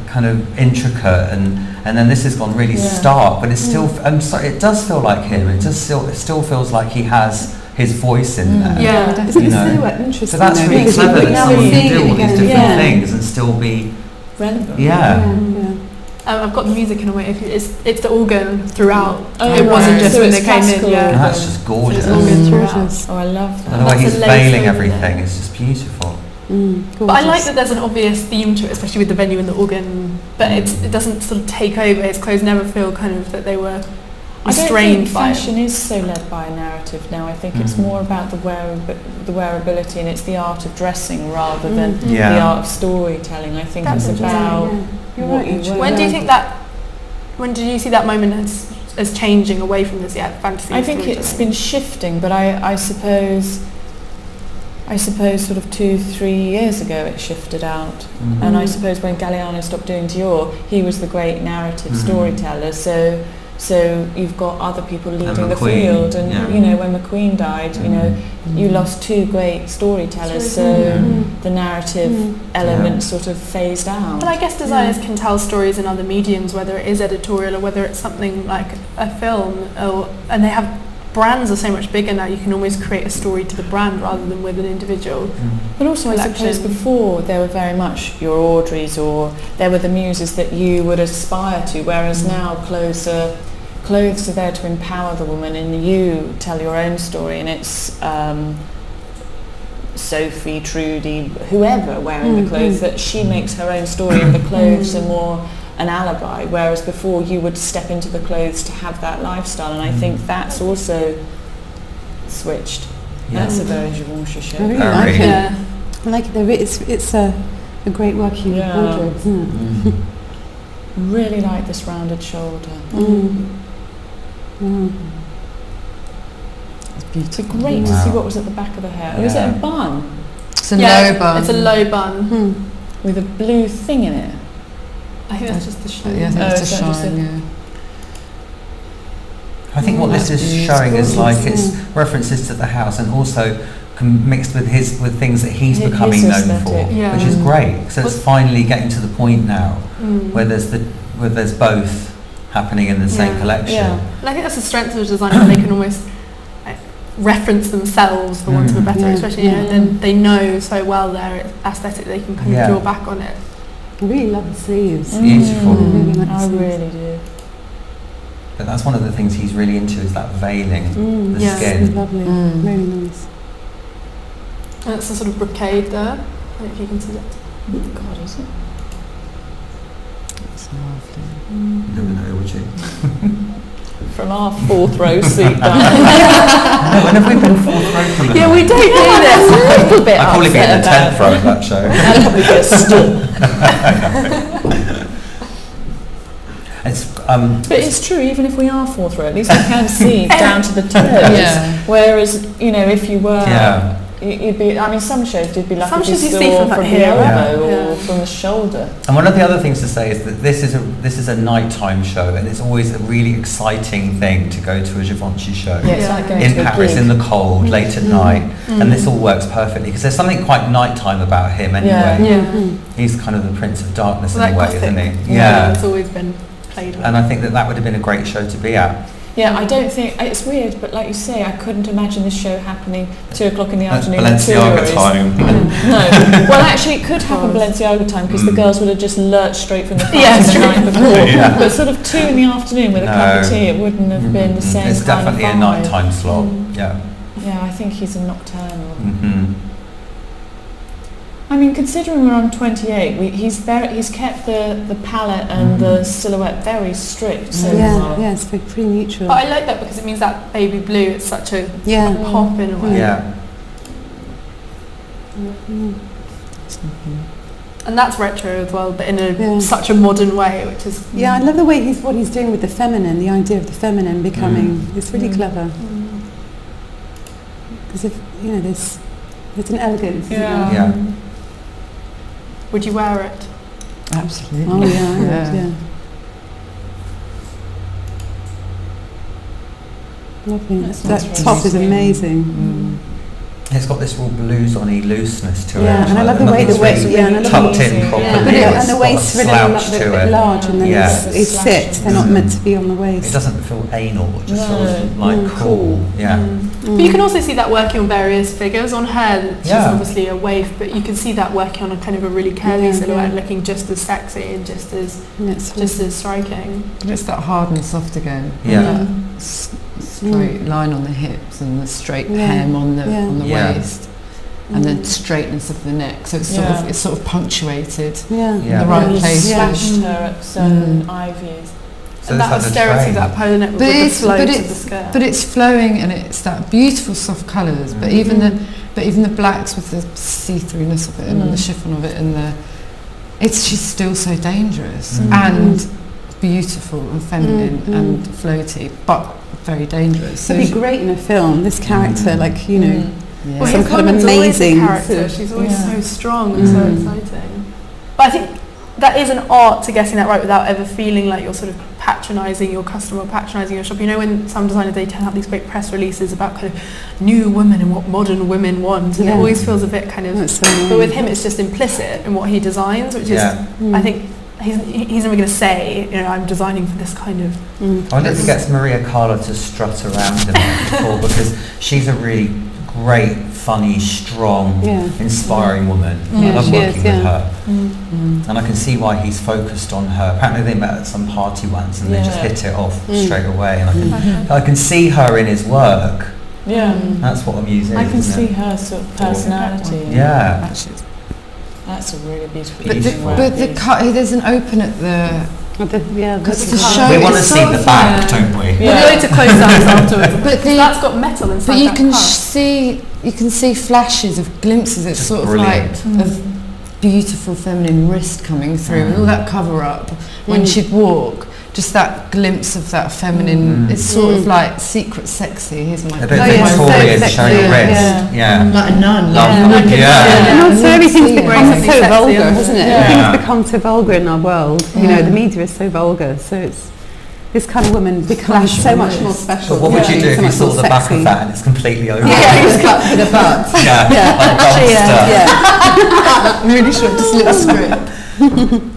kind of intricate, and then this has gone really stark, but it's still. I'm sorry, it does feel like him. It still feels like he has his voice in there. Yeah. Isn't You the know. silhouette interesting? So that's though? really Because clever we that now someone see can it do all these again. different Yeah. things and still be. relevant? Yeah. I've got the music in a way. It's the organ throughout. Oh, It wasn't right. just So when it's they came in. classical. Yeah. And that's just gorgeous. So it's organ throughout. Gorgeous. Oh, I love And that. the way That's he's a laser veiling in everything there. is just beautiful. But I like that there's an obvious theme to it, especially with the venue and the organ. But it doesn't sort of take over. His clothes never feel kind of that they were I don't restrained think by it. fashion is so led by a narrative now. I think it's more about the wearability, and it's the art of dressing rather than Yeah. the art of storytelling. I think That's it's about You're what right, you actually. wear. When do you think that? When did you see that moment as changing away from this fantasy? I think it's been shifting, but I suppose sort of 2-3 years ago it shifted out. And I suppose when Galliano stopped doing Dior, he was the great narrative storyteller. So you've got other people leading the McQueen, field, and yeah. when McQueen died, you lost two great storytellers, so the narrative element sort of phased out. And I guess designers can tell stories in other mediums, whether it is editorial or whether it's something like a film, and they have brands are so much bigger now. You can almost create a story to the brand rather than with an individual. But also, I suppose collection. before there were very much your Audreys, or there were the muses that you would aspire to, whereas now clothes are there to empower the woman, and you tell your own story, and it's Sophie, Trudy, whoever wearing the clothes, that she makes her own story, and the clothes are more an alibi, whereas before you would step into the clothes to have that lifestyle, and I think that's also switched. That's a very Givenchy I show. really Oh, like really? it. I like it. It's a great working wardrobe, isn't it? Really like this rounded shoulder. It's beautiful. It's great to see what was at the back of the hair. Or is it a bun It's a low bun. It's a low bun. with a blue thing in it? I think that's just the shine. Yeah, I think Oh, it's is a that just shine, a- yeah. I think what this That's is beautiful. showing is like it's references to the house and also mixed with things that he's His becoming known for, aesthetic. Yeah. which is great. So it's finally getting to the point now where there's both happening in the same Yeah. collection. Yeah. And I think that's the strength of a designer, that they can almost reference themselves, for want of a better expression, and then they know so well their aesthetic, they can kind of draw back on it. I really love the sleeves. Beautiful. I really like the I sleeves. really do. But that's one of the things he's really into is that veiling, the Yeah. It's skin. lovely. Really nice. And it's a sort of brocade there. I don't know if you can see that. God, is it? It's lovely. You never know, would you? From our fourth row seat down. No, when have we been fourth row from Yeah, we don't do this. A little bit I'd probably be in the upset 10th row of that show. I'd probably be a stool. It's, But it's true, even if we are fourth row, at least we can see down to the toes. Yeah. Whereas, if you were, Yeah. You'd be. I mean, some shows you'd be lucky Some if you shows you saw see from, like, the here, elbow yeah. or from the shoulder. And one of the other things to say is that this is a nighttime show, and it's always a really exciting thing to go to a Givenchy show. Yeah, it's like going in to a Paris gig. in the cold, late at night, and this all works perfectly because there's something quite nighttime about him anyway. Yeah. He's kind of the Prince of Darkness Well, in a way, that isn't gothic, he? it's always been played with. And I think that would have been a great show to be at. Yeah, I don't think it's weird, but like you say, I couldn't imagine this show happening 2 o'clock in the At afternoon. Balenciaga time. No, well, actually, it could happen Balenciaga time because the girls would have just lurched straight from the front Yeah, the night before. Yeah. But sort of 2 in the afternoon with a cup of tea, it wouldn't have been the same. It's kind definitely of a vibe. nighttime slot. Yeah. Yeah, I think he's a nocturnal. Mm-hmm. I mean, considering we're on 28, he's kept the palette and the silhouette very strict so far. Yeah, it's pretty neutral. But I like that because it means that baby blue, it's such a pop in a way. Yeah. And that's retro as well, but in such a modern way, which is... Yeah, I love the way what he's doing with the feminine, the idea of the feminine becoming, it's really clever. Because there's an elegance. Yeah. Would you wear it? Absolutely. Oh yeah, I would, yeah. Lovely. That top is amazing. It's got this real blues-on-y looseness to it. Yeah, and I love the way the waist, and I love tucked in properly. and the waist really a bit large, and then it sits. They're not meant to be on the waist. It doesn't feel anal, it just feels like cool. Yeah. But you can also see that working on various figures. On her, she's obviously a waif, but you can see that working on a kind of a really curvy silhouette, looking just as sexy and just as striking. But it's that hard and soft again. Yeah. Straight line on the hips and the straight hem on the waist, and then straightness of the neck. So it's sort of punctuated in the right place. Slashed her at certain eye views. So and that austerity, that polo neck with the flow of the skirt. But it's flowing and it's that beautiful soft colours. But even the blacks with the see-throughness of it and the chiffon of it and she's still so dangerous and beautiful and feminine and floaty, but very dangerous. So it'd be great in a film. This character, like Well, some his kind of woman's always a amazing character. She's always so strong and so exciting. But I think that is an art to getting that right without ever feeling like you're sort of patronising your customer or patronising your shop. You know, when some designers, they turn out these great press releases about kind of new women and what modern women want, and it always feels a bit kind of... but with him, it's just implicit in what he designs, which is, I think, he's never going to say, I'm designing for this kind of... I wonder if he gets Maria Carla to strut around him before, because she's a really great, funny, strong, inspiring woman. I love working with her. And I can see why he's focused on her. Apparently they met at some party once and they just hit it off straight away. And I can see her in his work. Yeah. That's what I'm using. I can see her sort of personality. Yeah. Actually, that's a really beautiful there's an open at the... Because the show we want to see the back, don't we? We'll go to close-ups afterwards. But that's got metal inside. But you can see flashes of glimpses. It's sort of like of beautiful feminine wrist coming through, and all that cover up when she'd walk. Just that glimpse of that feminine. It's sort of like secret sexy. Here's my... A bit Victorian, showing your wrist. Like a nun. And also everything's become so sexy, vulgar, hasn't it? Yeah. Everything's become so vulgar in our world. The media is so vulgar, so it's this kind of woman becomes so much more special. But what would you do if you saw the back of that and it's completely open? It's cut to the butt. Like I'm really sure, just a little strip.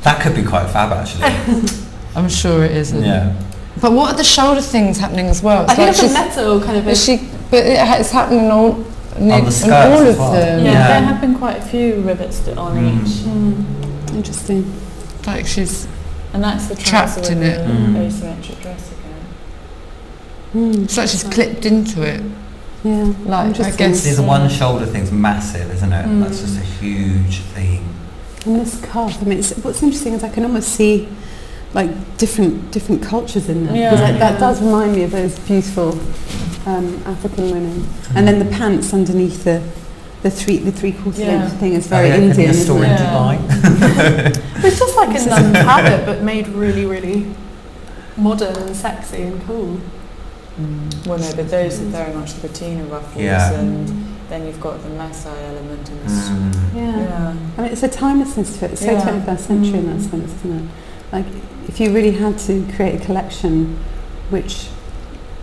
That could be quite fab, actually. I'm sure it isn't. Yeah. But what are the shoulder things happening as well? I think it's a metal kind of... it's happening all the skirts all as of well. them. Yeah, there have been quite a few rivets on each. Interesting. Like she's... And that's the trapped in it. Asymmetric dress again. It's like she's clipped into it. Yeah. Like, I guess... See, the one shoulder thing's massive, isn't it? That's just a huge theme. And this cuff, I mean, what's interesting is I can almost see like different cultures in there. That does remind me of those beautiful African women. And then the pants underneath the three-quarter length thing is very Indian. A store in Dubai. It's just like a nun habit, but made really, really modern and sexy and cool. Well, no, but those are very much the patina ruffles, Yeah. and then you've got the Maasai element and Yeah. I mean, it's a timelessness to it. It's so 21st century in that sense, isn't it? Like, if you really had to create a collection which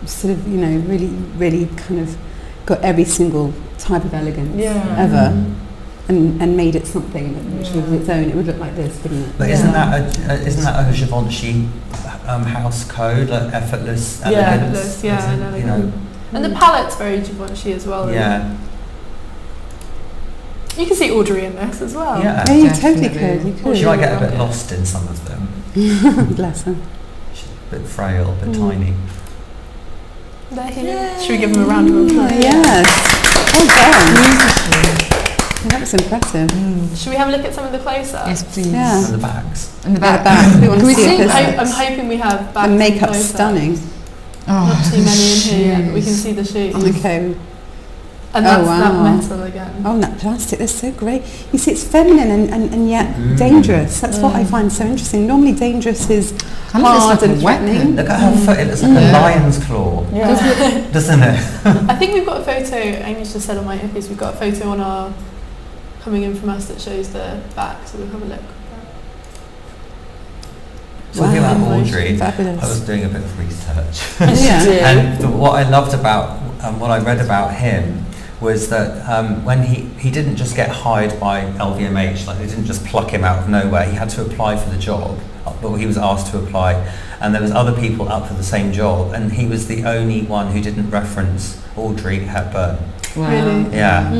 sort of, you know, really kind of got every single type of elegance ever, and made it something which was its own, it would look like this, wouldn't it? But isn't that a Givenchy house code, like effortless elegance? Effortless, you know. And the palette's very Givenchy as well. Yeah. You can see Audrey in this as well. Yeah, you totally could. You could. She might get a bit lost in some of them. Bless her. She's a bit frail, a bit tiny. They're here. Should we give them a round of applause? Yes. Well done. That was impressive. Should we have a look at some of the close-ups? Yes, please. Yeah. And the bags. And the back. We want to see if I'm hoping we have bags. the makeup's close-ups. stunning. Not too many in here yet, but we can see the shoes. Okay. And that's that metal again. Oh, and that plastic, that's so great. You see, it's feminine and yet dangerous. That's what I find so interesting. Normally dangerous is hard and threatening. Look at her foot, it looks like a lion's claw. Yeah. Doesn't it? I think we've got a photo, Amy's just said on my hippies, we've got a photo on our Coming In From Us that shows the back, so we'll have a look. Talking about Audrey, Fabulous. I was doing a bit of research. Yeah. And what I loved about, what I read about him was that when he didn't just get hired by LVMH, like they didn't just pluck him out of nowhere, he had to apply for the job, but he was asked to apply, and there was other people up for the same job, and he was the only one who didn't reference Audrey Hepburn. Wow. Really? Yeah.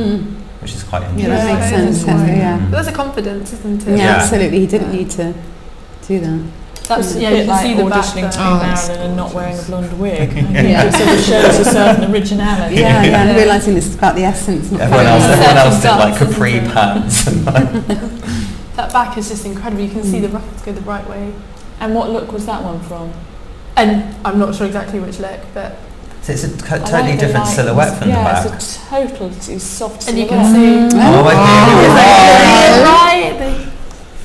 Which is quite interesting. Yeah, that makes sense. Yeah. But there's a confidence, isn't it? Yeah, absolutely. He didn't need to do that. That's, a you bit can like see the back auditioning to be there. Marilyn and not wearing a blonde wig. Yeah. It sort of shows a certain originality. And realising this is about the essence, not Everyone else did like Certain capri dots, pants. And like That back is just incredible. You can see the ruffles go the right way. And what look was that one from? And I'm not sure exactly which look, but... So it's a I totally like the different light. silhouette from the back. Yeah, it's a total soft And you silhouette. can see... Oh, Right,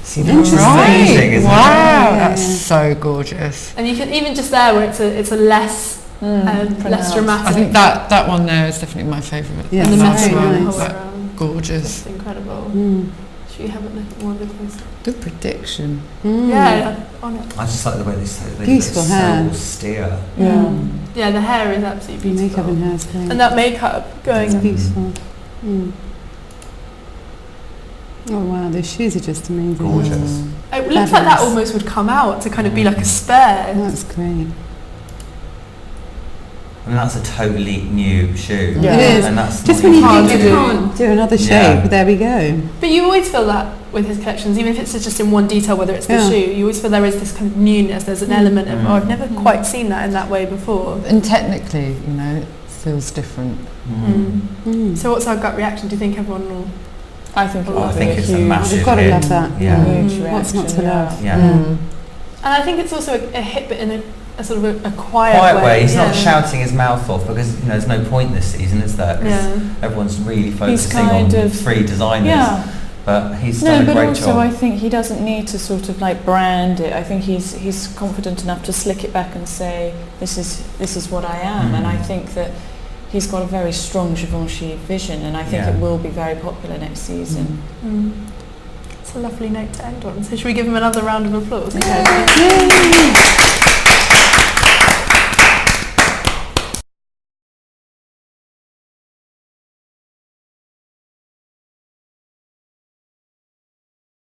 See, that's amazing, isn't it? Wow, that's so gorgeous. and you can even just there where it's a less less pronounced. dramatic. I think that one there is definitely my favourite. Yeah, and the that's metal very around the nice. whole way around. Gorgeous. It's incredible. Should we have a look at more of the close? Good prediction. Yeah, on it. I just like the way they Beautiful look hair. so austere. Yeah, the hair is absolutely The beautiful. makeup and hair is great. And that makeup going... It's beautiful. Oh wow, those shoes are just amazing. Gorgeous. It looks like that almost would come out to kind of be like a spare. That's great. I mean, that's a totally new shoe. Yeah. It is. And that's Just not when you hard think to you do. can't do another shape, Yeah. there we go. But you always feel that with his collections, even if it's just in one detail, whether it's the Yeah. shoe, you always feel there is this kind of newness, there's an element of, oh, I've never quite seen that in that way before. And technically, you know, it feels different. So what's our gut reaction? Do you think everyone will... I think it Oh, I would think be it's a a huge, massive We've got to hit. love that. Yeah. huge What's not to reaction, love? Yeah. And I think it's also a hit, but in a sort of a quiet, Quiet way. He's not yeah. shouting his mouth off because there's no point this season, is there? 'Cause Yeah. everyone's really focusing kind on of- free designers. Yeah. But he's No, done a but great also job. I think he doesn't need to sort of like brand it. I think he's confident enough to slick it back and say, this is what I am. And I think that he's got a very strong Givenchy vision, and I think it will be very popular next season. It's a lovely note to end on. So should we give him another round of applause? Yay.